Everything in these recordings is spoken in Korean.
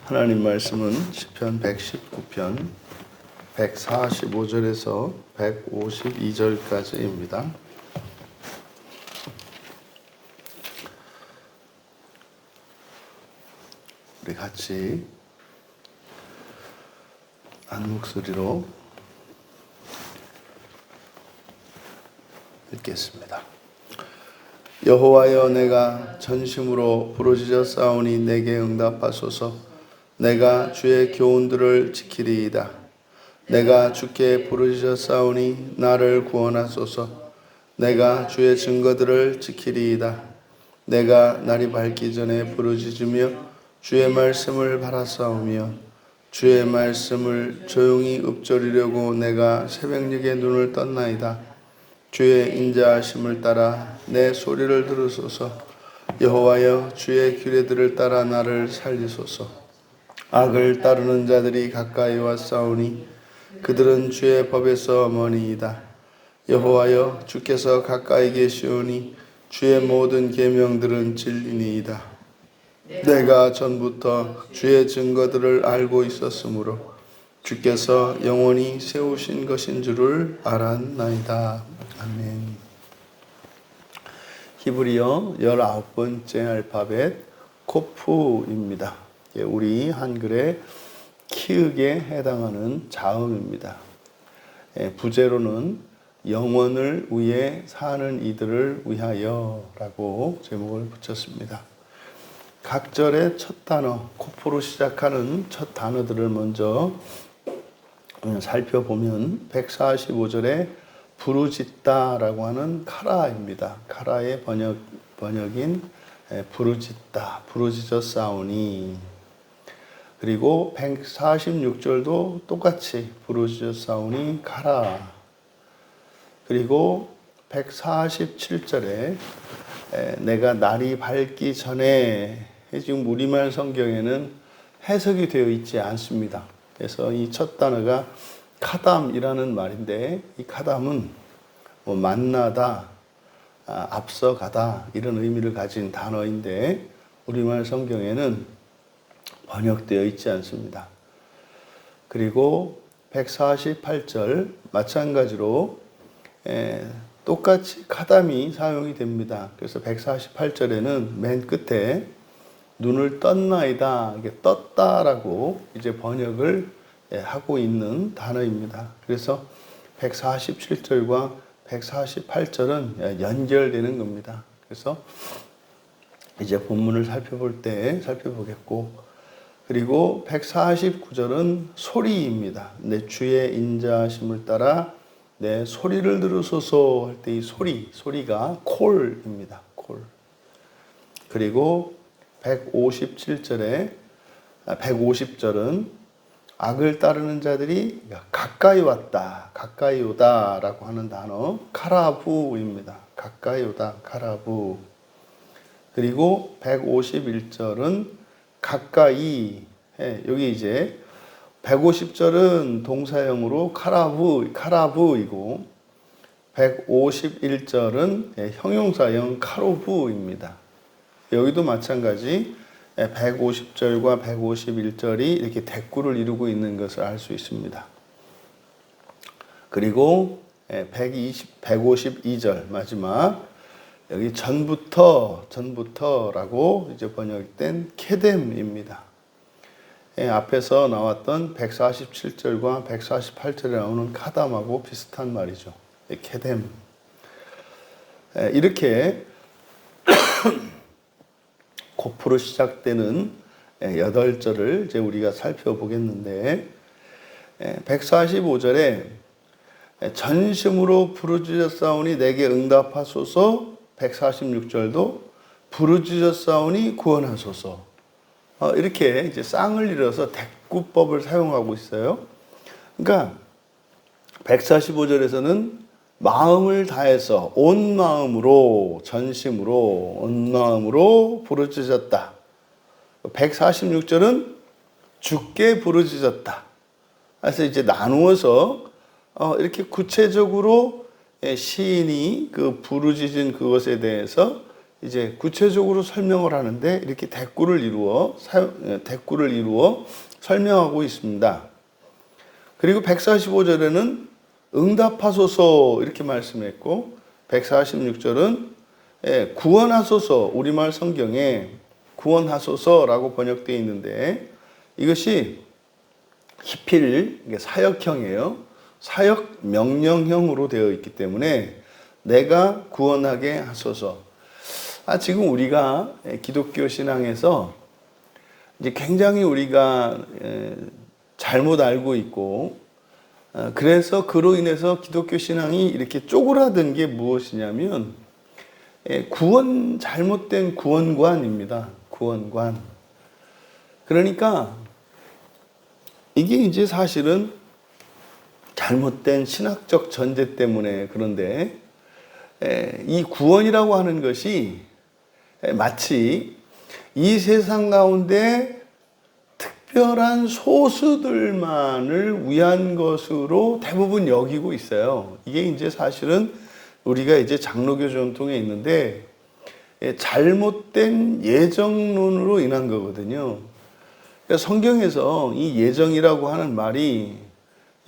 하나님 말씀은 시편 119편 145절에서 152절까지입니다. 우리 같이 한 목소리로 읽겠습니다. 여호와여, 내가 전심으로 부르짖어 싸우니 내게 응답하소서. 내가 주의 교훈들을 지키리이다. 내가 주께 부르짖어 싸우니 나를 구원하소서. 내가 주의 증거들을 지키리이다. 내가 날이 밝기 전에 부르짖으며 주의 말씀을 바라싸우며 주의 말씀을 조용히 읊조리려고 내가 새벽녘에 눈을 떴나이다. 주의 인자하심을 따라 내 소리를 들으소서. 여호와여, 주의 규례들을 따라 나를 살리소서. 악을 따르는 자들이 가까이 왔사오니 그들은 주의 법에서 머니이다. 여호와여, 주께서 가까이 계시오니 주의 모든 계명들은 진리니이다. 내가 전부터 주의 증거들을 알고 있었으므로 주께서 영원히 세우신 것인 줄을 알았나이다. 아멘. 히브리어 19번째 알파벳 코프입니다. 우리 한글의 키읔에 해당하는 자음입니다. 부제로는 영원을 위해 사는 이들을 위하여 라고 제목을 붙였습니다. 각 절의 첫 단어, 코프로 시작하는 첫 단어들을 먼저 살펴보면 145절에 부르짖다라고 하는 카라입니다. 카라의 번역인 부르짖다, 부르짖어 싸우니. 그리고 146절도 똑같이 부르짖어 싸우니 카라. 그리고 147절에 내가 날이 밝기 전에, 지금 우리말 성경에는 해석이 되어 있지 않습니다. 그래서 이 첫 단어가 카담이라는 말인데, 이 카담은 만나다, 앞서가다 이런 의미를 가진 단어인데 우리말 성경에는 번역되어 있지 않습니다. 그리고 148절 마찬가지로 똑같이 카담이 사용이 됩니다. 그래서 148절에는 맨 끝에 눈을 떴나이다, 이게 떴다라고 이제 번역을 하고 있는 단어입니다. 그래서 147절과 148절은 연결되는 겁니다. 그래서 이제 본문을 살펴보겠고, 그리고 149절은 소리입니다. 내 주의 인자하심을 따라 내 소리를 들으소서 할 때 이 소리가 콜입니다. 콜. 그리고 150절은 악을 따르는 자들이 가까이 왔다, 가까이 오다 라고 하는 단어 카라부입니다. 가까이 오다, 카라부. 그리고 151절은 가까이, 여기 이제 150절은 동사형으로 카라부이고 151절은 형용사형 카로부입니다. 여기도 마찬가지 150절과 151절이 이렇게 대꾸를 이루고 있는 것을 알 수 있습니다. 그리고 152절 마지막, 여기 전부터라고 이제 번역된 케뎀입니다. 앞에서 나왔던 147절과 148절에 나오는 카담하고 비슷한 말이죠. 케뎀. 이렇게 코프로 시작되는 8절을 이제 우리가 살펴보겠는데, 145절에 전심으로 부르짖어 싸우니 내게 응답하소서. 146절도 부르짖어 싸우니 구원하소서. 이렇게 이제 쌍을 이뤄서 대꾸법을 사용하고 있어요. 그러니까 145절에서는 마음을 다해서 온 마음으로, 전심으로, 온 마음으로 부르짖었다. 146절은 주께 부르짖었다. 그래서 이제 나누어서 이렇게 구체적으로 시인이 그 부르짖은 그것에 대해서 이제 구체적으로 설명을 하는데 이렇게 대꾸를 이루어 설명하고 있습니다. 그리고 145절에는 응답하소서 이렇게 말씀했고 146절은 구원하소서, 우리말 성경에 구원하소서라고 번역되어 있는데 이것이 히필 사역형이에요. 사역 명령형으로 되어 있기 때문에 내가 구원하게 하소서. 지금 우리가 기독교 신앙에서 이제 굉장히 우리가 잘못 알고 있고 그래서 그로 인해서 기독교 신앙이 이렇게 쪼그라든 게 무엇이냐면 잘못된 구원관입니다. 구원관. 그러니까 이게 이제 사실은 잘못된 신학적 전제 때문에 그런데 이 구원이라고 하는 것이 마치 이 세상 가운데 특별한 소수들만을 위한 것으로 대부분 여기고 있어요. 이게 이제 사실은 우리가 이제 장로교 전통에 있는데 잘못된 예정론으로 인한 거거든요. 그러니까 성경에서 이 예정이라고 하는 말이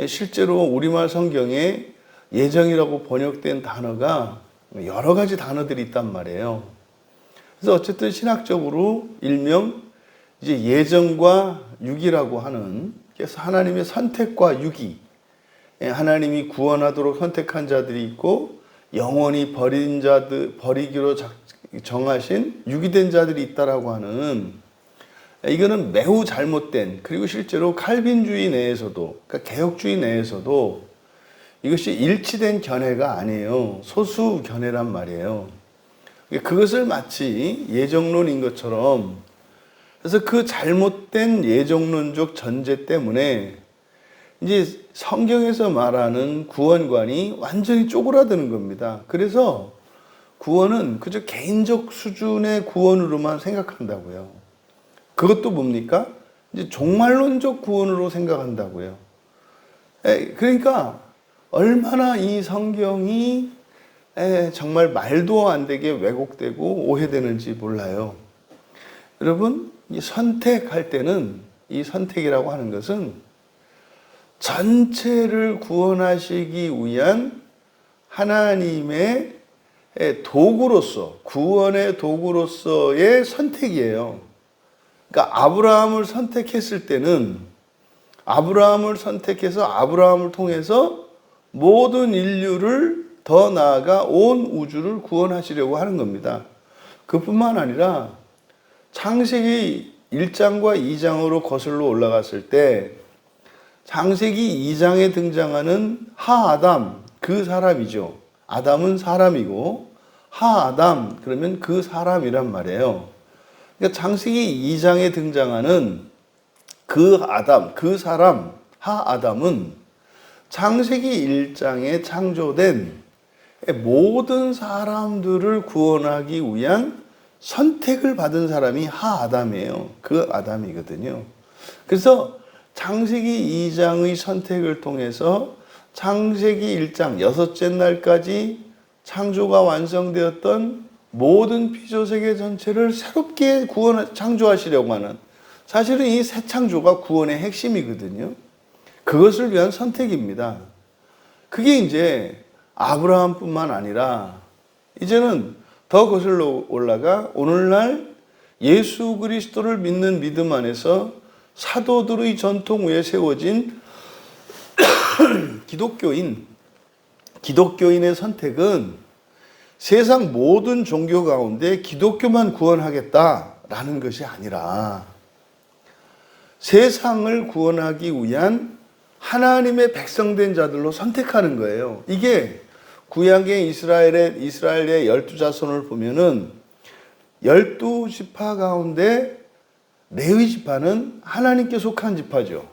실제로 우리말 성경에 예정이라고 번역된 단어가 여러 가지 단어들이 있단 말이에요. 그래서 어쨌든 신학적으로 일명 이제 예정과 유기라고 하는, 그래서 하나님의 선택과 유기, 하나님이 구원하도록 선택한 자들이 있고 영원히 버리기로 정하신 유기된 자들이 있다라고 하는, 이거는 매우 잘못된, 그리고 실제로 칼빈주의 내에서도, 그러니까 개혁주의 내에서도 이것이 일치된 견해가 아니에요. 소수 견해란 말이에요. 그것을 마치 예정론인 것처럼, 그래서 그 잘못된 예정론적 전제 때문에 이제 성경에서 말하는 구원관이 완전히 쪼그라드는 겁니다. 그래서 구원은 그저 개인적 수준의 구원으로만 생각한다고요. 그것도 뭡니까? 이제 종말론적 구원으로 생각한다고요. 그러니까 얼마나 이 성경이 정말 말도 안 되게 왜곡되고 오해되는지 몰라요. 여러분, 이 선택할 때는, 이 선택이라고 하는 것은 전체를 구원하시기 위한 하나님의 도구로서, 구원의 도구로서의 선택이에요. 그러니까 아브라함을 선택했을 때는 아브라함을 선택해서 아브라함을 통해서 모든 인류를 더 나아가 온 우주를 구원하시려고 하는 겁니다. 그뿐만 아니라 창세기 1장과 2장으로 거슬러 올라갔을 때 창세기 2장에 등장하는 하아담, 그 사람이죠. 아담은 사람이고 하아담, 그러면 그 사람이란 말이에요. 그러니까 창세기 2장에 등장하는 그 아담, 그 사람, 하아담은 창세기 1장에 창조된 모든 사람들을 구원하기 위한 선택을 받은 사람이 하아담이에요. 그 아담이거든요. 그래서 창세기 2장의 선택을 통해서 창세기 1장 6째 날까지 창조가 완성되었던 모든 피조세계 전체를 새롭게 창조하시려고 하는, 사실은 이 새 창조가 구원의 핵심이거든요. 그것을 위한 선택입니다. 그게 이제 아브라함뿐만 아니라 이제는 더 거슬러 올라가 오늘날 예수 그리스도를 믿는 믿음 안에서 사도들의 전통 위에 세워진 기독교인의 선택은 세상 모든 종교 가운데 기독교만 구원하겠다라는 것이 아니라 세상을 구원하기 위한 하나님의 백성된 자들로 선택하는 거예요. 이게 구약의 이스라엘의 12자손을 보면은 12지파 가운데 레위 지파는 하나님께 속한 지파죠.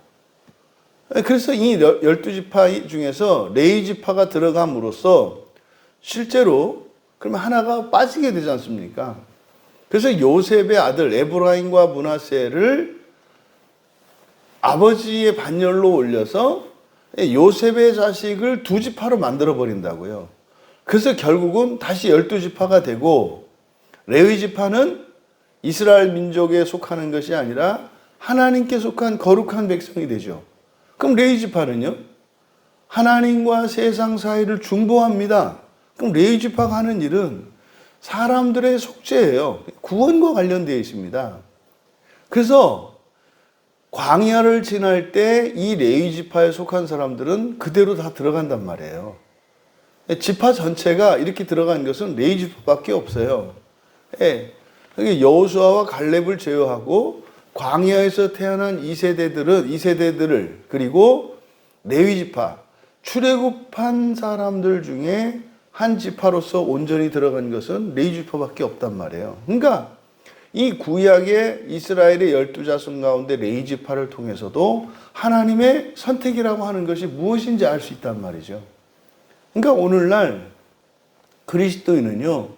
그래서 이 12지파 중에서 레위 지파가 들어감으로써 실제로 그러면 하나가 빠지게 되지 않습니까? 그래서 요셉의 아들 에브라임과 므낫세를 아버지의 반열로 올려서 요셉의 자식을 2지파로 만들어 버린다고요. 그래서 결국은 다시 12지파가 되고 레위 지파는 이스라엘 민족에 속하는 것이 아니라 하나님께 속한 거룩한 백성이 되죠. 그럼 레위 지파는요? 하나님과 세상 사이를 중보합니다. 그럼 레위 지파가 하는 일은 사람들의 속죄예요. 구원과 관련되어 있습니다. 그래서 광야를 지날 때 이 레위 지파에 속한 사람들은 그대로 다 들어간단 말이에요. 지파 전체가 이렇게 들어간 것은 레위 지파밖에 없어요. 여호수아와 갈렙을 제외하고 광야에서 태어난 2세대들을 그리고 레위 지파 출애굽한 사람들 중에 한 지파로서 온전히 들어간 것은 레위 지파밖에 없단 말이에요. 그러니까 이 구약의 이스라엘의 12자손 가운데 레위 지파를 통해서도 하나님의 선택이라고 하는 것이 무엇인지 알 수 있단 말이죠. 그러니까 오늘날 그리스도인은요,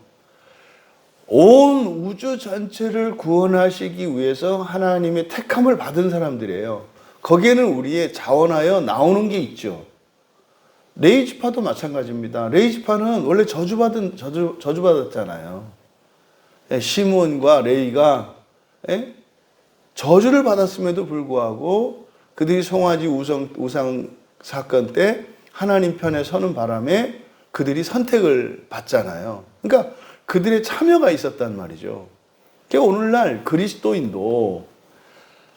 온 우주 전체를 구원하시기 위해서 하나님의 택함을 받은 사람들이에요. 거기에는 우리의 자원하여 나오는 게 있죠. 레위 지파도 마찬가지입니다. 레위 지파는 원래 저주받았잖아요. 시므온과 레위가 저주를 받았음에도 불구하고 그들이 송아지 우상 사건 때 하나님 편에 서는 바람에 그들이 선택을 받잖아요. 그러니까 그들의 참여가 있었단 말이죠. 그러니까 오늘날 그리스도인도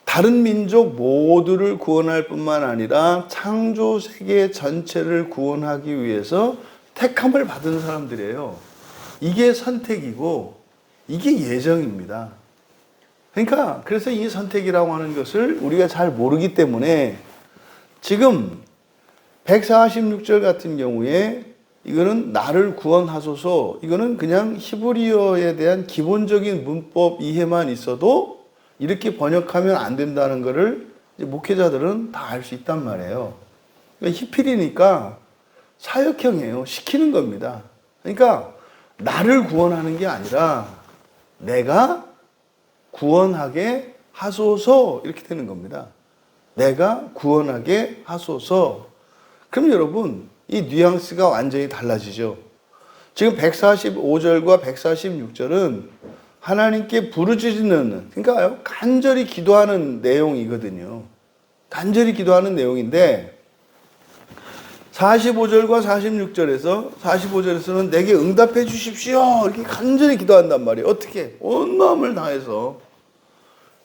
다른 민족 모두를 구원할 뿐만 아니라 창조 세계 전체를 구원하기 위해서 택함을 받은 사람들이에요. 이게 선택이고 이게 예정입니다. 그러니까 그래서 이 선택이라고 하는 것을 우리가 잘 모르기 때문에 지금 146절 같은 경우에 이거는 나를 구원하소서, 이거는 그냥 히브리어에 대한 기본적인 문법 이해만 있어도 이렇게 번역하면 안 된다는 것을 목회자들은 다 알 수 있단 말이에요. 그러니까 히필이니까 사역형이에요. 시키는 겁니다. 그러니까 나를 구원하는 게 아니라 내가 구원하게 하소서, 이렇게 되는 겁니다. 내가 구원하게 하소서. 그럼 여러분, 이 뉘앙스가 완전히 달라지죠. 지금 145절과 146절은 하나님께 부르짖는, 그러니까 간절히 기도하는 내용이거든요. 간절히 기도하는 내용인데 45절과 45절에서는 내게 응답해 주십시오, 이렇게 간절히 기도한단 말이에요. 어떻게? 온 마음을 다해서.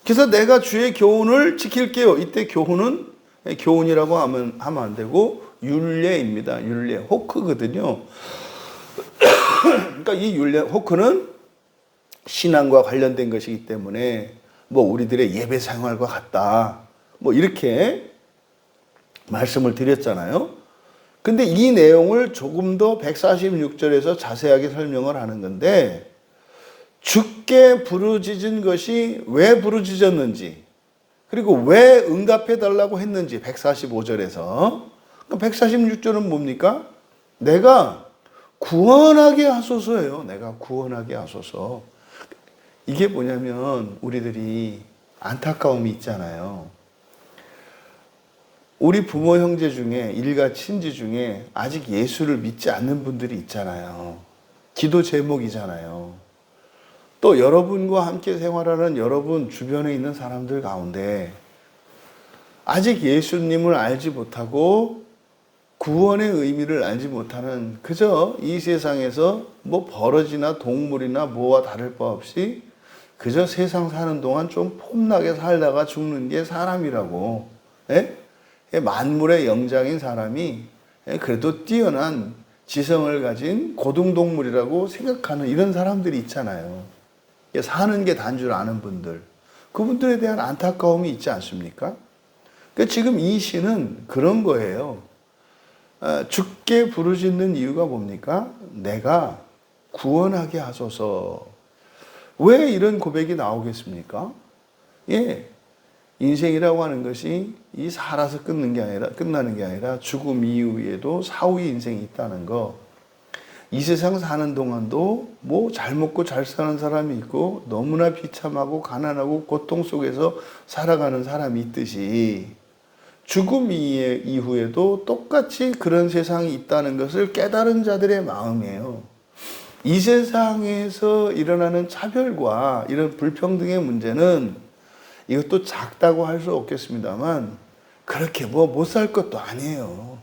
그래서 내가 주의 교훈을 지킬게요. 이때 교훈은 교훈이라고 하면 안 되고 율례입니다. 율례, 호크거든요. 그러니까 이 율례, 호크는 신앙과 관련된 것이기 때문에 뭐 우리들의 예배 생활과 같다, 뭐 이렇게 말씀을 드렸잖아요. 근데 이 내용을 조금 더 146절에서 자세하게 설명을 하는 건데, 주께 부르짖은 것이 왜 부르짖었는지, 그리고 왜 응답해 달라고 했는지 145절에서. 146절은 뭡니까? 내가 구원하게 하소서예요. 내가 구원하게 하소서. 이게 뭐냐면 우리들이 안타까움이 있잖아요. 우리 부모 형제 중에, 일가 친지 중에 아직 예수를 믿지 않는 분들이 있잖아요. 기도 제목이잖아요. 또 여러분과 함께 생활하는 여러분 주변에 있는 사람들 가운데 아직 예수님을 알지 못하고 구원의 의미를 알지 못하는, 그저 이 세상에서 뭐 버러지나 동물이나 뭐와 다를 바 없이 그저 세상 사는 동안 좀 폼나게 살다가 죽는 게 사람이라고, 만물의 영장인 사람이 그래도 뛰어난 지성을 가진 고등동물이라고 생각하는 이런 사람들이 있잖아요. 사는 게 단 줄 아는 분들, 그분들에 대한 안타까움이 있지 않습니까? 그러니까 지금 이 시는 그런 거예요. 주께 부르짖는 이유가 뭡니까? 내가 구원하게 하소서. 왜 이런 고백이 나오겠습니까? 인생이라고 하는 것이 이 살아서 끝나는 게 아니라 죽음 이후에도 사후의 인생이 있다는 거. 이 세상 사는 동안도 뭐 잘 먹고 잘 사는 사람이 있고 너무나 비참하고 가난하고 고통 속에서 살아가는 사람이 있듯이 죽음 이후에도 똑같이 그런 세상이 있다는 것을 깨달은 자들의 마음이에요. 이 세상에서 일어나는 차별과 이런 불평등의 문제는 이것도 작다고 할 수 없겠습니다만 그렇게 뭐 못 살 것도 아니에요.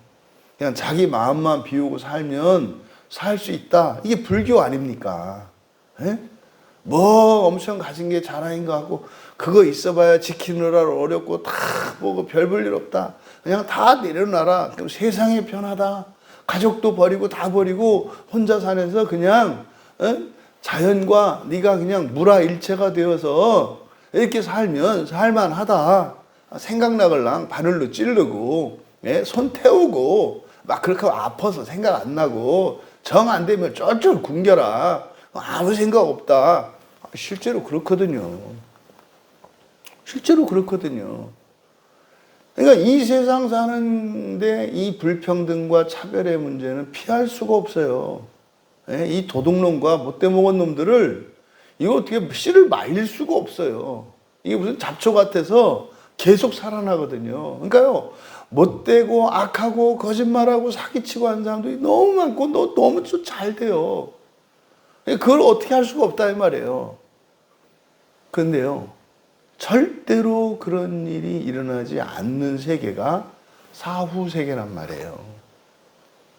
그냥 자기 마음만 비우고 살면 살 수 있다. 이게 불교 아닙니까? 에? 뭐 엄청 가진 게 자랑인 것 같고 그거 있어봐야 지키느라 어렵고 다 뭐고 별 볼 일 없다. 그냥 다 내려놔라. 그럼 세상이 편하다. 가족도 버리고 다 버리고 혼자 사면서 그냥 자연과 네가 그냥 무라일체가 되어서 이렇게 살면 살만하다. 생각나걸랑 바늘로 찌르고 손 태우고 막 그렇게 아파서 생각 안 나고 정 안 되면 쫄쫄 굶겨라. 아무 생각 없다. 실제로 그렇거든요. 실제로 그렇거든요. 그러니까 이 세상 사는데 이 불평등과 차별의 문제는 피할 수가 없어요. 이 도둑놈과 못돼 먹은 놈들을 이거 어떻게 씨를 말릴 수가 없어요. 이게 무슨 잡초 같아서 계속 살아나거든요. 그러니까요, 못되고 악하고 거짓말하고 사기치고 하는 사람들이 너무 많고 너무 잘 돼요. 그걸 어떻게 할 수가 없다 이 말이에요. 그런데요, 절대로 그런 일이 일어나지 않는 세계가 사후세계란 말이에요.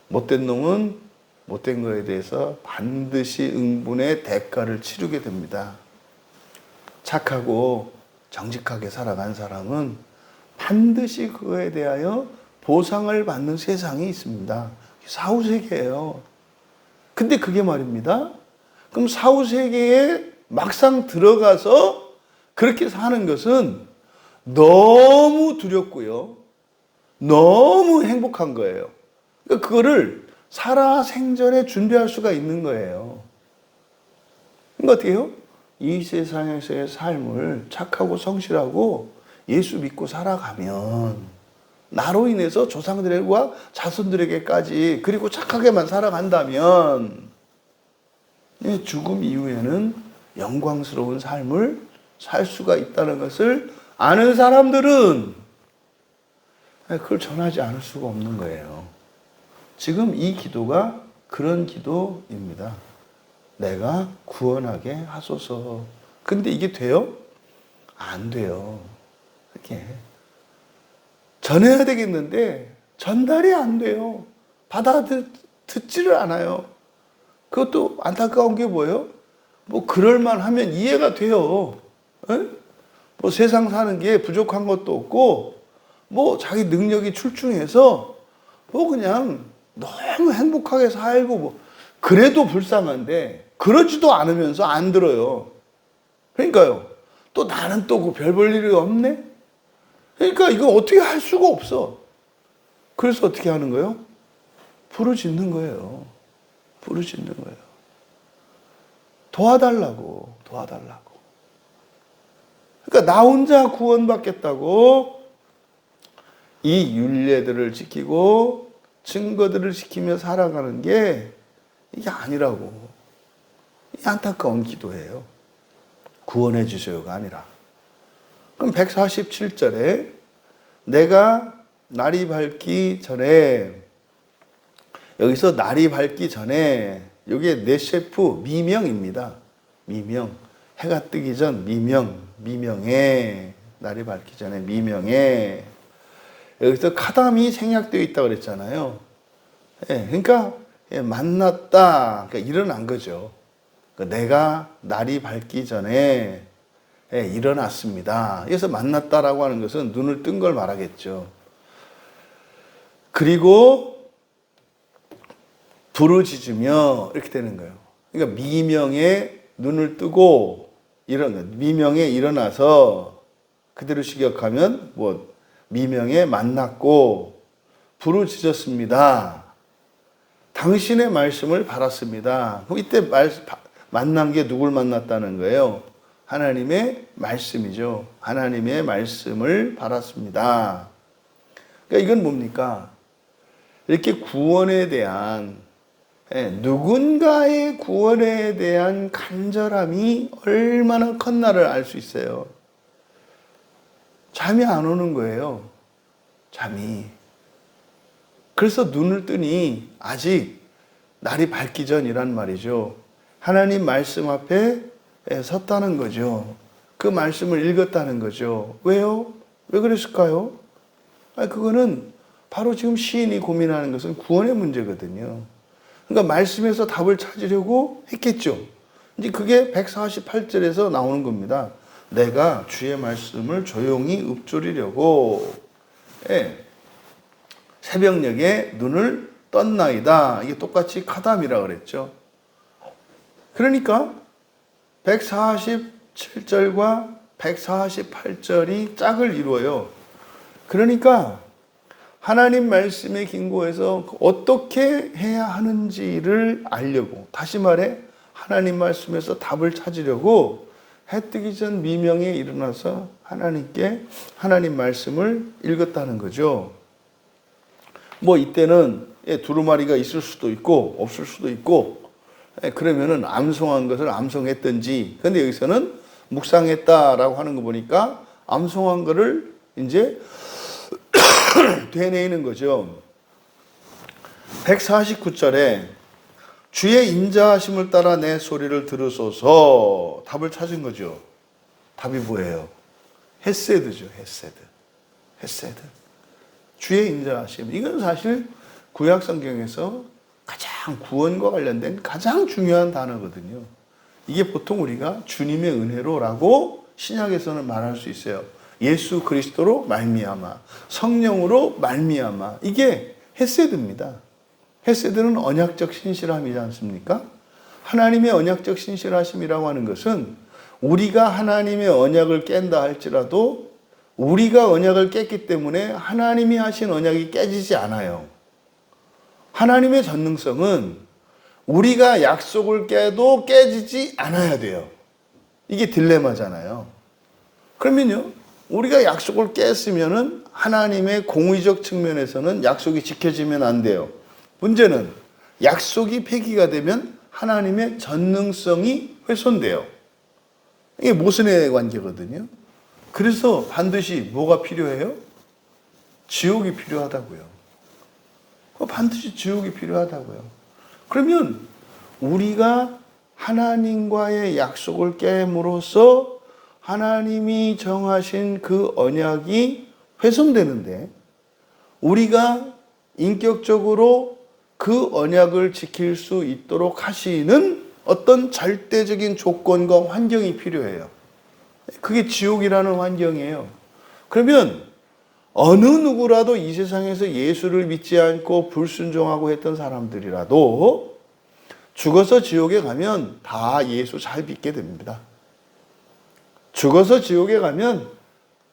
못된 놈은 못된 거에 대해서 반드시 응분의 대가를 치르게 됩니다. 착하고 정직하게 살아간 사람은 반드시 그거에 대하여 보상을 받는 세상이 있습니다. 사후세계예요. 근데 그게 말입니다. 그럼 사후세계에 막상 들어가서 그렇게 사는 것은 너무 두렵고요. 너무 행복한 거예요. 그러니까 그거를 살아생전에 준비할 수가 있는 거예요. 그러니까 어떻게 해요? 이 세상에서의 삶을 착하고 성실하고 예수 믿고 살아가면 나로 인해서 조상들과 자손들에게까지 그리고 착하게만 살아간다면 죽음 이후에는 영광스러운 삶을 살 수가 있다는 것을 아는 사람들은 그걸 전하지 않을 수가 없는 거예요. 지금 이 기도가 그런 기도입니다. 내가 구원하게 하소서. 근데 이게 돼요? 안 돼요. 이렇게 전해야 되겠는데 전달이 안 돼요. 듣지를 않아요. 그것도 안타까운 게 뭐예요? 뭐 그럴만 하면 이해가 돼요. 뭐 세상 사는 게 부족한 것도 없고 뭐 자기 능력이 출중해서 뭐 그냥 너무 행복하게 살고 뭐 그래도 불쌍한데 그러지도 않으면서 안 들어요. 그러니까요. 또 나는 또 그 별 볼 일이 없네? 그러니까 이거 어떻게 할 수가 없어. 그래서 어떻게 하는 거예요? 부르짖는 거예요. 부르짖는 거예요. 도와달라고. 그러니까 나 혼자 구원받겠다고 이 율례들을 지키고 증거들을 지키며 살아가는 게 이게 아니라고. 이 안타까운 기도예요. 구원해 주세요가 아니라. 그럼 147절에 내가 날이 밝기 전에, 여기서 날이 밝기 전에 이게 네셰프 미명입니다. 미명. 해가 뜨기 전 미명에 날이 밝기 전에 미명에 여기서 카담이 생략되어 있다고 그랬잖아요. 그러니까 만났다. 그러니까 일어난 거죠. 내가 날이 밝기 전에 일어났습니다. 그래서 만났다라고 하는 것은 눈을 뜬 걸 말하겠죠. 그리고 부르짖으며 이렇게 되는 거예요. 그러니까 미명에 눈을 뜨고 미명에 일어나서 그대로 식역하면 뭐 미명에 만났고 부르짖었습니다. 당신의 말씀을 받았습니다. 그럼 이때 만난 게 누굴 만났다는 거예요? 하나님의 말씀이죠. 하나님의 말씀을 받았습니다. 그러니까 이건 뭡니까? 이렇게 구원에 대한 누군가의 구원에 대한 간절함이 얼마나 컸나를 알 수 있어요. 잠이 안 오는 거예요. 잠이. 그래서 눈을 뜨니 아직 날이 밝기 전이란 말이죠. 하나님 말씀 앞에 섰다는 거죠. 그 말씀을 읽었다는 거죠. 왜요? 왜 그랬을까요? 그거는 바로 지금 시인이 고민하는 것은 구원의 문제거든요. 그러니까 말씀에서 답을 찾으려고 했겠죠. 이제 그게 148절에서 나오는 겁니다. 내가 주의 말씀을 조용히 읊조리려고 새벽녘에 눈을 떴나이다. 이게 똑같이 카담이라 그랬죠. 그러니까 147절과 148절이 짝을 이루어요. 그러니까 하나님 말씀의 긴고에서 어떻게 해야 하는지를 알려고, 다시 말해 하나님 말씀에서 답을 찾으려고 해 뜨기 전 미명에 일어나서 하나님께 하나님 말씀을 읽었다는 거죠. 뭐 이때는 두루마리가 있을 수도 있고 없을 수도 있고, 그러면은 암송한 것을 암송했든지, 근데 여기서는 묵상했다라고 하는 거 보니까 암송한 거를 이제 되뇌이는 거죠. 149절에 주의 인자하심을 따라 내 소리를 들으소서, 답을 찾은 거죠. 답이 뭐예요? 헤세드죠. 헤세드. 주의 인자하심. 이건 사실 구약 성경에서 가장 구원과 관련된 가장 중요한 단어거든요. 이게 보통 우리가 주님의 은혜로라고 신약에서는 말할 수 있어요. 예수 그리스도로 말미암아, 성령으로 말미암아. 이게 헤세드입니다. 헤세드는 언약적 신실함이지 않습니까? 하나님의 언약적 신실하심이라고 하는 것은 우리가 하나님의 언약을 깬다 할지라도 우리가 언약을 깼기 때문에 하나님이 하신 언약이 깨지지 않아요. 하나님의 전능성은 우리가 약속을 깨도 깨지지 않아야 돼요. 이게 딜레마잖아요. 그러면요, 우리가 약속을 깼으면은 하나님의 공의적 측면에서는 약속이 지켜지면 안 돼요. 문제는 약속이 폐기가 되면 하나님의 전능성이 훼손돼요. 이게 모순의 관계거든요. 그래서 반드시 뭐가 필요해요? 지옥이 필요하다고요. 반드시 지옥이 필요하다고요. 그러면 우리가 하나님과의 약속을 깨므로써 하나님이 정하신 그 언약이 훼손되는데, 우리가 인격적으로 그 언약을 지킬 수 있도록 하시는 어떤 절대적인 조건과 환경이 필요해요. 그게 지옥이라는 환경이에요. 그러면 어느 누구라도 이 세상에서 예수를 믿지 않고 불순종하고 했던 사람들이라도 죽어서 지옥에 가면 다 예수 잘 믿게 됩니다. 죽어서 지옥에 가면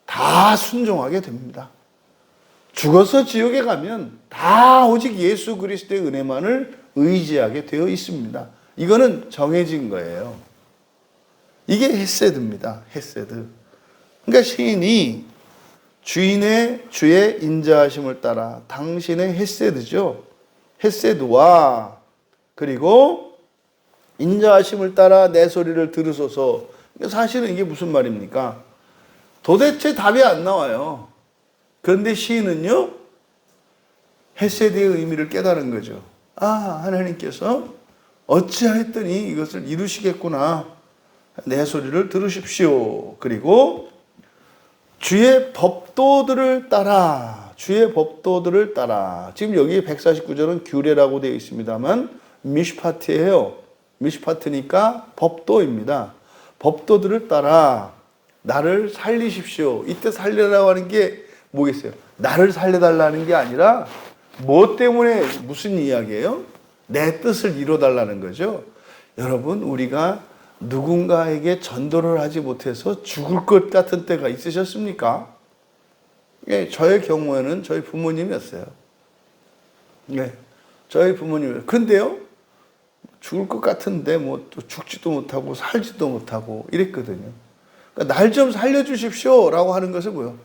다 순종하게 됩니다. 죽어서 지옥에 가면 다 오직 예수 그리스도의 은혜만을 의지하게 되어 있습니다. 이거는 정해진 거예요. 이게 헤세드입니다. 헤세드. 그러니까 시인이 주의 인자하심을 따라 당신의 헤세드죠. 헤세드와 그리고 인자하심을 따라 내 소리를 들으소서. 사실은 이게 무슨 말입니까? 도대체 답이 안 나와요. 그런데 시인은요, 헤세드의 의미를 깨달은 거죠. 하나님께서 어찌하였더니 이것을 이루시겠구나. 내 소리를 들으십시오. 그리고 주의 법도들을 따라, 지금 여기 149절은 규례라고 되어 있습니다만 미슈파트예요. 미슈파트니까 법도입니다. 법도들을 따라 나를 살리십시오. 이때 살리라고 하는 게 뭐겠어요? 나를 살려달라는 게 아니라 뭐 때문에, 무슨 이야기예요? 내 뜻을 이뤄달라는 거죠. 여러분, 우리가 누군가에게 전도를 하지 못해서 죽을 것 같은 때가 있으셨습니까? 저의 경우에는 저희 부모님이었어요. 저희 부모님. 근데요, 죽을 것 같은데 뭐 또 죽지도 못하고 살지도 못하고 이랬거든요. 그러니까 날 좀 살려주십시오라고 하는 것은 뭐예요?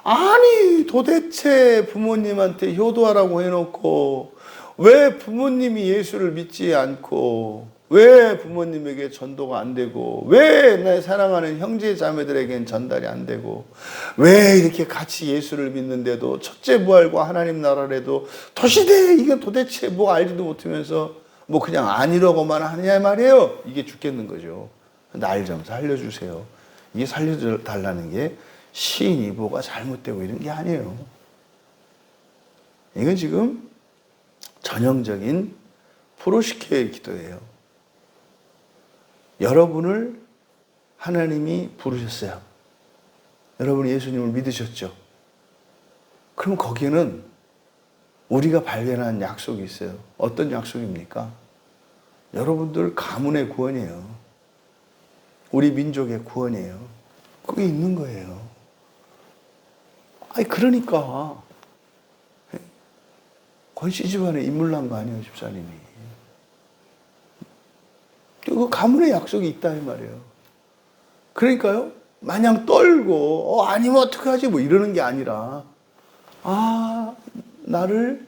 아니, 도대체 부모님한테 효도하라고 해놓고 왜 부모님이 예수를 믿지 않고, 왜 부모님에게 전도가 안 되고, 왜 내 사랑하는 형제 자매들에겐 전달이 안 되고, 왜 이렇게 같이 예수를 믿는데도 첫째 부활과 하나님 나라라도 도시대 이건 도대체 뭐 알지도 못하면서 뭐 그냥 아니라고만 하냐 말이에요. 이게 죽겠는 거죠. 날 좀 살려주세요. 이게 살려달라는 게 시인이 뭐가 잘못되고 이런 게 아니에요. 이건 지금 전형적인 프로시케의 기도예요. 여러분을 하나님이 부르셨어요. 여러분이 예수님을 믿으셨죠. 그럼 거기에는 우리가 발견한 약속이 있어요. 어떤 약속입니까? 여러분들 가문의 구원이에요. 우리 민족의 구원이에요. 그게 있는 거예요. 아니 그러니까 권씨 집안에 인물 난 거 아니에요, 집사님이. 그 가문의 약속이 있다 이 말이에요. 그러니까요, 마냥 떨고 아니면 어떡하지 뭐 이러는 게 아니라 나를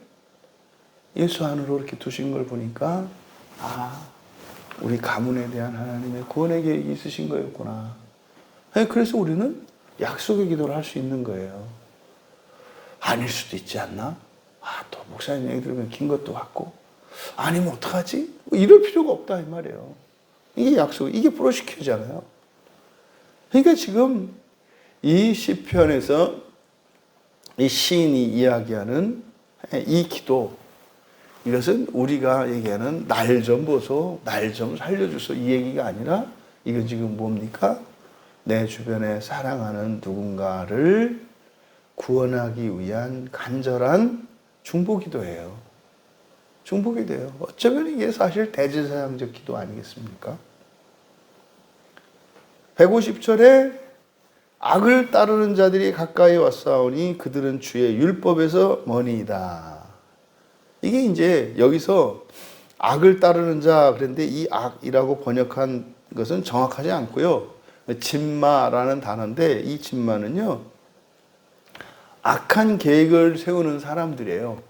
예수 안으로 이렇게 두신 걸 보니까 우리 가문에 대한 하나님의 구원의 계획이 있으신 거였구나. 그래서 우리는 약속의 기도를 할 수 있는 거예요. 아닐 수도 있지 않나? 또 목사님 얘기 들으면 긴 것도 같고 아니면 어떡하지? 뭐 이럴 필요가 없다 이 말이에요. 이게 약속, 이게 프로시큐잖아요. 그러니까 지금 이 시편에서 이 시인이 이야기하는 이 기도, 이것은 우리가 얘기하는 날 좀 보소, 날 좀 살려주소 이 얘기가 아니라 이건 지금 뭡니까? 내 주변에 사랑하는 누군가를 구원하기 위한 간절한 중보기도예요. 중보기도예요. 어쩌면 이게 사실 대제사장적 기도 아니겠습니까? 150절에 악을 따르는 자들이 가까이 왔사오니 그들은 주의 율법에서 머니이다. 이게 이제 여기서 악을 따르는 자 그런데 이 악이라고 번역한 것은 정확하지 않고요. 진마라는 단어인데 이 진마는요, 악한 계획을 세우는 사람들이에요.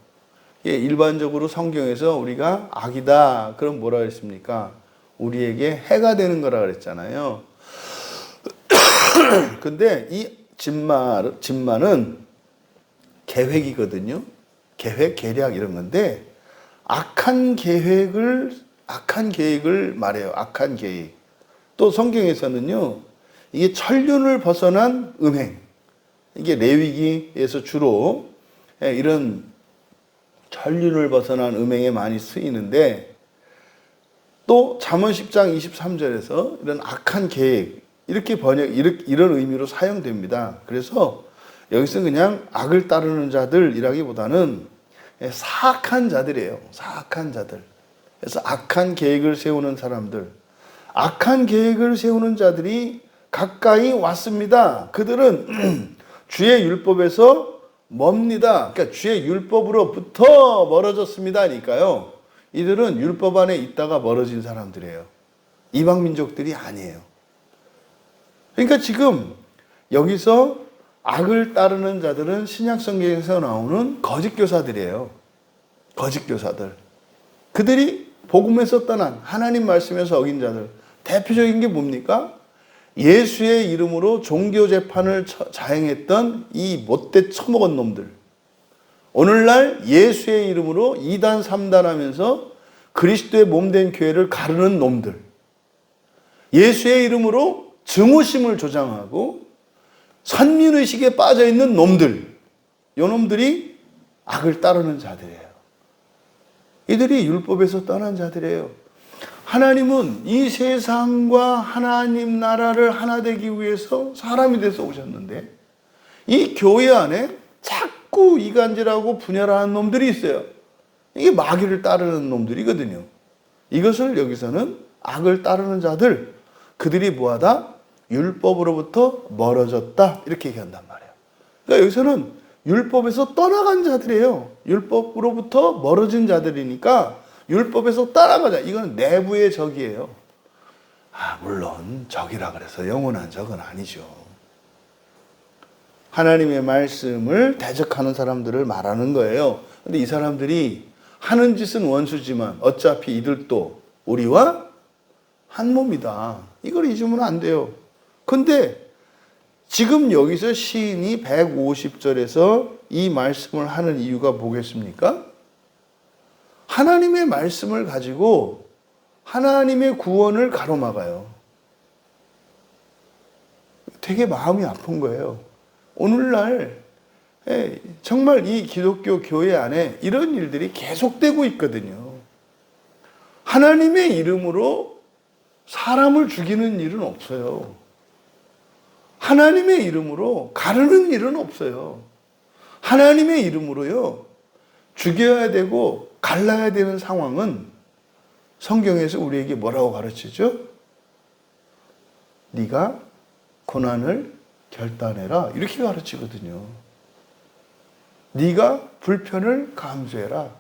일반적으로 성경에서 우리가 악이다 그럼 뭐라 그랬습니까? 우리에게 해가 되는 거라 그랬잖아요. 근데 이 진마는 계획이거든요. 계획, 계략 이런 건데 악한 계획을 말해요. 악한 계획. 또 성경에서는요, 이게 천륜을 벗어난 음행, 이게 레위기에서 주로 이런 천륜을 벗어난 음행에 많이 쓰이는데, 또 잠언 10장 23절에서 이런 악한 계획 이렇게 이런 의미로 사용됩니다. 그래서 여기서 그냥 악을 따르는 자들이라기보다는 사악한 자들이에요. 사악한 자들. 그래서 악한 계획을 세우는 사람들, 악한 계획을 세우는 자들이 가까이 왔습니다. 그들은 주의 율법에서 멉니다. 그러니까 주의 율법으로부터 멀어졌습니다니까요. 이들은 율법 안에 있다가 멀어진 사람들이에요. 이방 민족들이 아니에요. 그러니까 지금 여기서 악을 따르는 자들은 신약 성경에서 나오는 거짓 교사들이에요. 거짓 교사들. 그들이 복음에서 떠난 하나님 말씀에서 어긴 자들. 대표적인 게 뭡니까? 예수의 이름으로 종교 재판을 자행했던 이 못돼 처먹은 놈들. 오늘날 예수의 이름으로 2단 3단 하면서 그리스도의 몸된 교회를 가르는 놈들. 예수의 이름으로 증오심을 조장하고 선민의식에 빠져있는 놈들. 이 놈들이 악을 따르는 자들이에요. 이들이 율법에서 떠난 자들이에요. 하나님은 이 세상과 하나님 나라를 하나 되기 위해서 사람이 돼서 오셨는데 이 교회 안에 자꾸 이간질하고 분열하는 놈들이 있어요. 이게 마귀를 따르는 놈들이거든요. 이것을 여기서는 악을 따르는 자들, 그들이 뭐하다? 율법으로부터 멀어졌다 이렇게 얘기한단 말이에요. 그러니까 여기서는 율법에서 떠나간 자들이에요. 율법으로부터 멀어진 자들이니까 율법에서 떠나가자. 이건 내부의 적이에요. 물론 적이라 그래서 영원한 적은 아니죠. 하나님의 말씀을 대적하는 사람들을 말하는 거예요. 근데 이 사람들이 하는 짓은 원수지만 어차피 이들도 우리와 한 몸이다. 이걸 잊으면 안 돼요. 근데 지금 여기서 시인이 150절에서 이 말씀을 하는 이유가 뭐겠습니까? 하나님의 말씀을 가지고 하나님의 구원을 가로막아요. 되게 마음이 아픈 거예요. 오늘날 정말 이 기독교 교회 안에 이런 일들이 계속되고 있거든요. 하나님의 이름으로 사람을 죽이는 일은 없어요. 하나님의 이름으로 가르는 일은 없어요. 하나님의 이름으로요, 죽여야 되고 갈라야 되는 상황은 성경에서 우리에게 뭐라고 가르치죠? 네가 고난을 결단해라, 이렇게 가르치거든요. 네가 불편을 감수해라.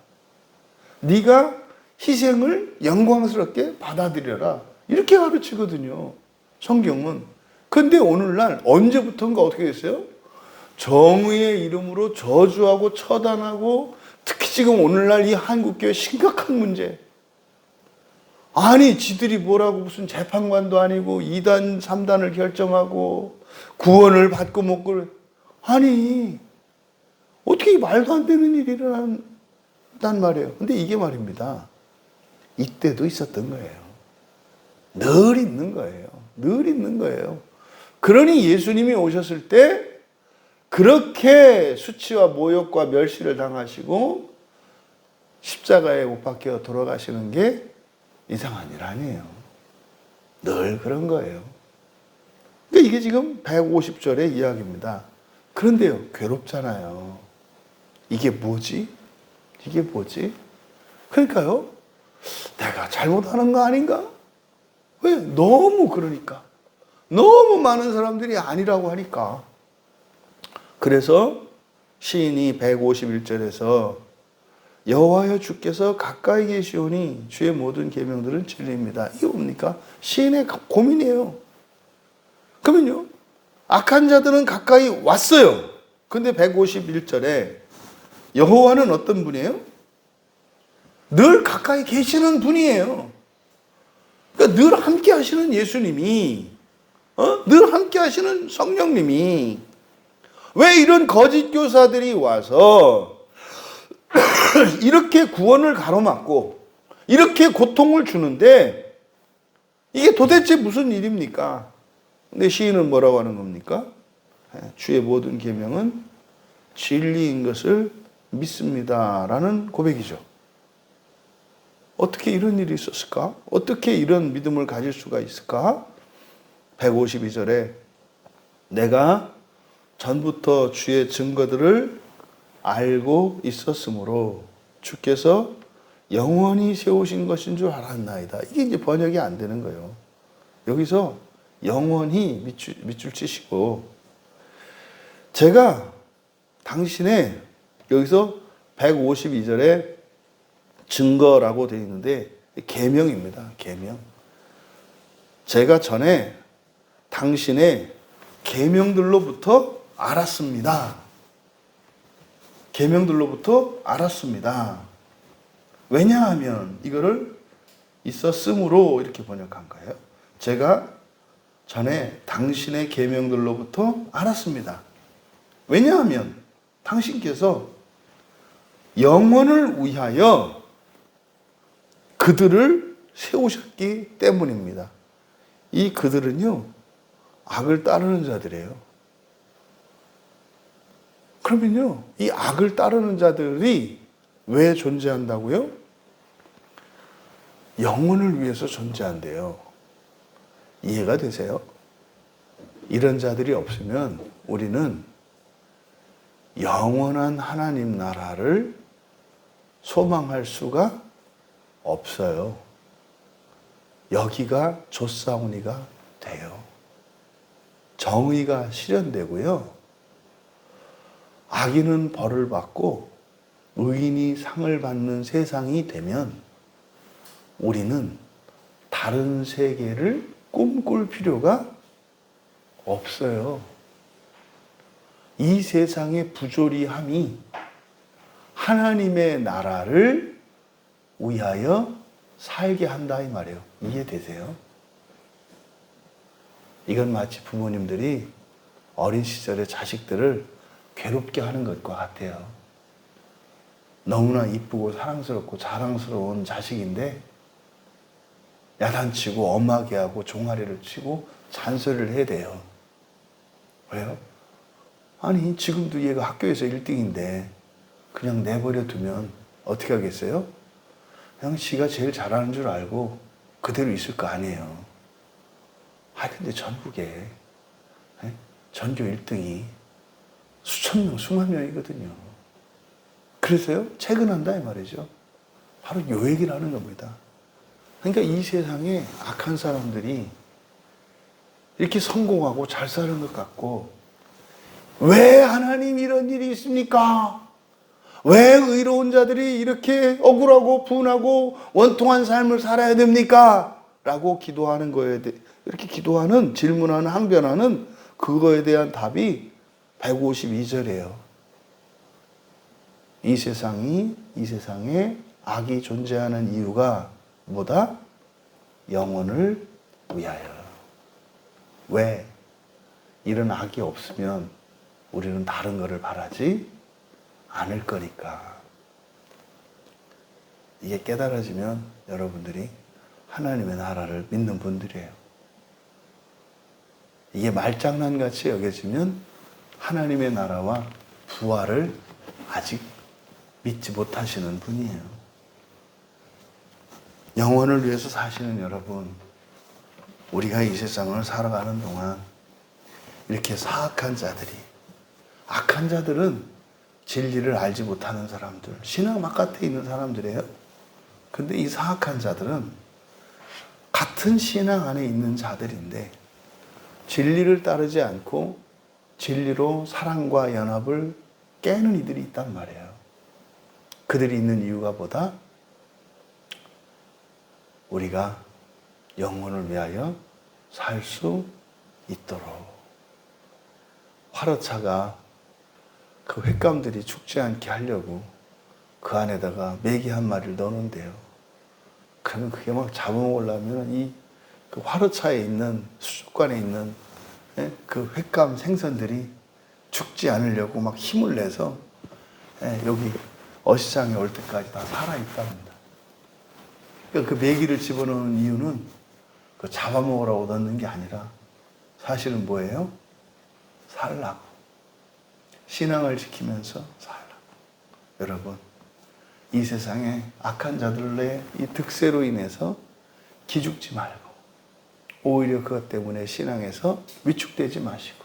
네가 희생을 영광스럽게 받아들여라, 이렇게 가르치거든요, 성경은. 근데 오늘날 언제부턴가 어떻게 됐어요? 정의의 이름으로 저주하고 처단하고, 특히 지금 오늘날 이 한국교회 심각한 문제. 아니, 지들이 뭐라고 무슨 재판관도 아니고 2단, 3단을 결정하고 구원을 받고 못 그래. 아니, 어떻게 말도 안 되는 일이 일어난단 말이에요. 근데 이게 말입니다, 이때도 있었던 거예요. 늘 있는 거예요. 늘 있는 거예요. 그러니 예수님이 오셨을 때 그렇게 수치와 모욕과 멸시를 당하시고 십자가에 못 박혀 돌아가시는 게 이상한 일 아니에요. 늘 그런 거예요. 그러니까 이게 지금 150절의 이야기입니다. 그런데요, 괴롭잖아요. 이게 뭐지? 이게 뭐지? 그러니까요, 내가 잘못하는 거 아닌가? 왜? 너무 그러니까. 너무 많은 사람들이 아니라고 하니까. 그래서 시인이 151절에서 여호와여 주께서 가까이 계시오니 주의 모든 계명들은 진리입니다. 이게 뭡니까? 시인의 고민이에요. 그러면요, 악한 자들은 가까이 왔어요. 근데 151절에 여호와는 어떤 분이에요? 늘 가까이 계시는 분이에요. 그러니까 늘 함께 하시는 예수님이, 늘 함께 하시는 성령님이, 왜 이런 거짓 교사들이 와서 이렇게 구원을 가로막고 이렇게 고통을 주는데 이게 도대체 무슨 일입니까? 근데 시인은 뭐라고 하는 겁니까? 주의 모든 계명은 진리인 것을 믿습니다라는 고백이죠. 어떻게 이런 일이 있었을까? 어떻게 이런 믿음을 가질 수가 있을까? 152절에 내가 전부터 주의 증거들을 알고 있었으므로 주께서 영원히 세우신 것인 줄 알았나이다. 이게 이제 번역이 안 되는 거예요. 여기서 영원히 밑줄 치시고, 제가 당신의, 여기서 152절에 증거라고 되어 있는데 계명입니다. 계명. 제가 전에 당신의 계명들로부터 알았습니다. 계명들로부터 알았습니다. 왜냐하면 이거를 있었으므로 이렇게 번역한 거예요. 제가 전에 당신의 계명들로부터 알았습니다. 왜냐하면 당신께서 영원을 위하여 그들을 세우셨기 때문입니다. 이 그들은요, 악을 따르는 자들이에요. 그러면요, 이 악을 따르는 자들이 왜 존재한다고요? 영혼을 위해서 존재한대요. 이해가 되세요? 이런 자들이 없으면 우리는 영원한 하나님 나라를 소망할 수가 없어요. 여기가 좆사오니가 돼요. 정의가 실현되고요, 악인은 벌을 받고 의인이 상을 받는 세상이 되면 우리는 다른 세계를 꿈꿀 필요가 없어요. 이 세상의 부조리함이 하나님의 나라를 위하여 살게 한다, 이 말이에요. 이해되세요? 이건 마치 부모님들이 어린 시절에 자식들을 괴롭게 하는 것과 같아요. 너무나 이쁘고 사랑스럽고 자랑스러운 자식인데 야단치고 엄하게 하고 종아리를 치고 잔소리를 해야 돼요. 왜요? 아니 지금도 얘가 학교에서 1등인데 그냥 내버려 두면 어떻게 하겠어요? 그냥 지가 제일 잘하는 줄 알고 그대로 있을 거 아니에요. 근데 전국에 전교 1등이 수천 명, 수만 명이거든요. 그래서요, 퇴근한다 이 말이죠. 바로 요 얘기를 하는 겁니다. 그러니까 이 세상에 악한 사람들이 이렇게 성공하고 잘 사는 것 같고, 왜 하나님 이런 일이 있습니까? 왜 의로운 자들이 이렇게 억울하고 분하고 원통한 삶을 살아야 됩니까? 라고 기도하는 거에 대해, 이렇게 기도하는, 질문하는, 항변하는 그거에 대한 답이 152절이에요. 이 세상에 악이 존재하는 이유가 뭐다? 영혼을 위하여. 왜? 이런 악이 없으면 우리는 다른 것을 바라지 않을 거니까. 이게 깨달아지면 여러분들이 하나님의 나라를 믿는 분들이에요. 이게 말장난같이 여겨지면 하나님의 나라와 부활을 아직 믿지 못하시는 분이에요. 영혼을 위해서 사시는 여러분, 우리가 이 세상을 살아가는 동안 이렇게 사악한 자들이, 악한 자들은 진리를 알지 못하는 사람들, 신앙 바깥에 있는 사람들이에요. 근데 이 사악한 자들은 같은 신앙 안에 있는 자들인데 진리를 따르지 않고 진리로 사랑과 연합을 깨는 이들이 있단 말이에요. 그들이 있는 이유가 뭐다? 우리가 영혼을 위하여 살 수 있도록. 화로차가 그 횟감들이 죽지 않게 하려고 그 안에다가 메기 한 마리를 넣는데요. 그러면 그게 막 잡아먹으려면 그 화로차에 있는, 수족관에 있는 그 횟감 생선들이 죽지 않으려고 막 힘을 내서 여기 어시장에 올 때까지 다 살아있답니다. 그러니까 그 메기를 집어넣는 이유는 그 잡아먹으라고 넣는 게 아니라 사실은 뭐예요? 살라고. 신앙을 지키면서 살라고. 여러분, 이 세상에 악한 자들의 이 득세로 인해서 기죽지 말고 오히려 그것 때문에 신앙에서 위축되지 마시고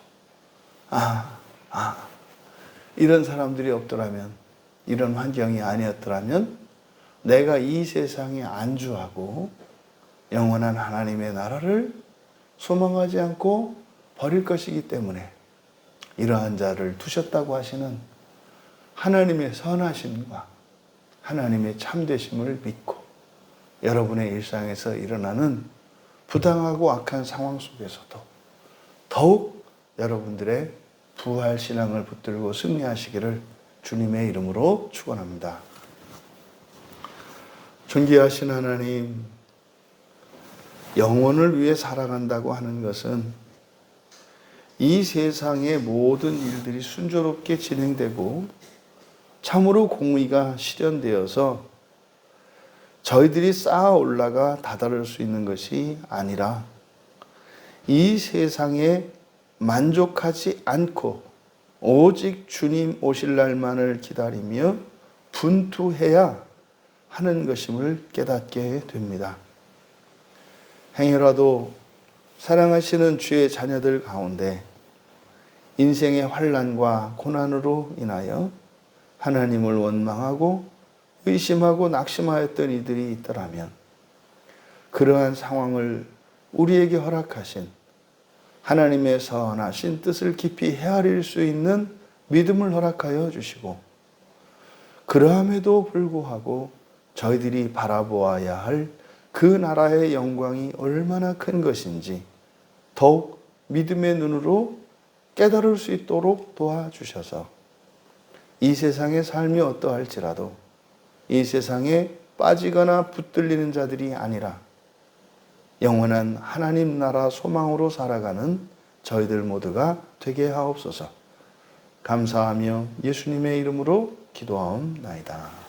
이런 사람들이 없더라면, 이런 환경이 아니었더라면 내가 이 세상에 안주하고 영원한 하나님의 나라를 소망하지 않고 버릴 것이기 때문에 이러한 자를 두셨다고 하시는 하나님의 선하심과 하나님의 참되심을 믿고 여러분의 일상에서 일어나는 부당하고 악한 상황 속에서도 더욱 여러분들의 부활 신앙을 붙들고 승리하시기를 주님의 이름으로 축원합니다. 존귀하신 하나님, 영혼을 위해 살아간다고 하는 것은 이 세상의 모든 일들이 순조롭게 진행되고 참으로 공의가 실현되어서 저희들이 쌓아 올라가 다다를 수 있는 것이 아니라 이 세상에 만족하지 않고 오직 주님 오실 날만을 기다리며 분투해야 하는 것임을 깨닫게 됩니다. 행여라도 사랑하시는 주의 자녀들 가운데 인생의 환난과 고난으로 인하여 하나님을 원망하고 의심하고 낙심하였던 이들이 있더라면 그러한 상황을 우리에게 허락하신 하나님의 선하신 뜻을 깊이 헤아릴 수 있는 믿음을 허락하여 주시고, 그러함에도 불구하고 저희들이 바라보아야 할 그 나라의 영광이 얼마나 큰 것인지 더욱 믿음의 눈으로 깨달을 수 있도록 도와주셔서 이 세상의 삶이 어떠할지라도 이 세상에 빠지거나 붙들리는 자들이 아니라 영원한 하나님 나라 소망으로 살아가는 저희들 모두가 되게 하옵소서. 감사하며 예수님의 이름으로 기도하옵나이다.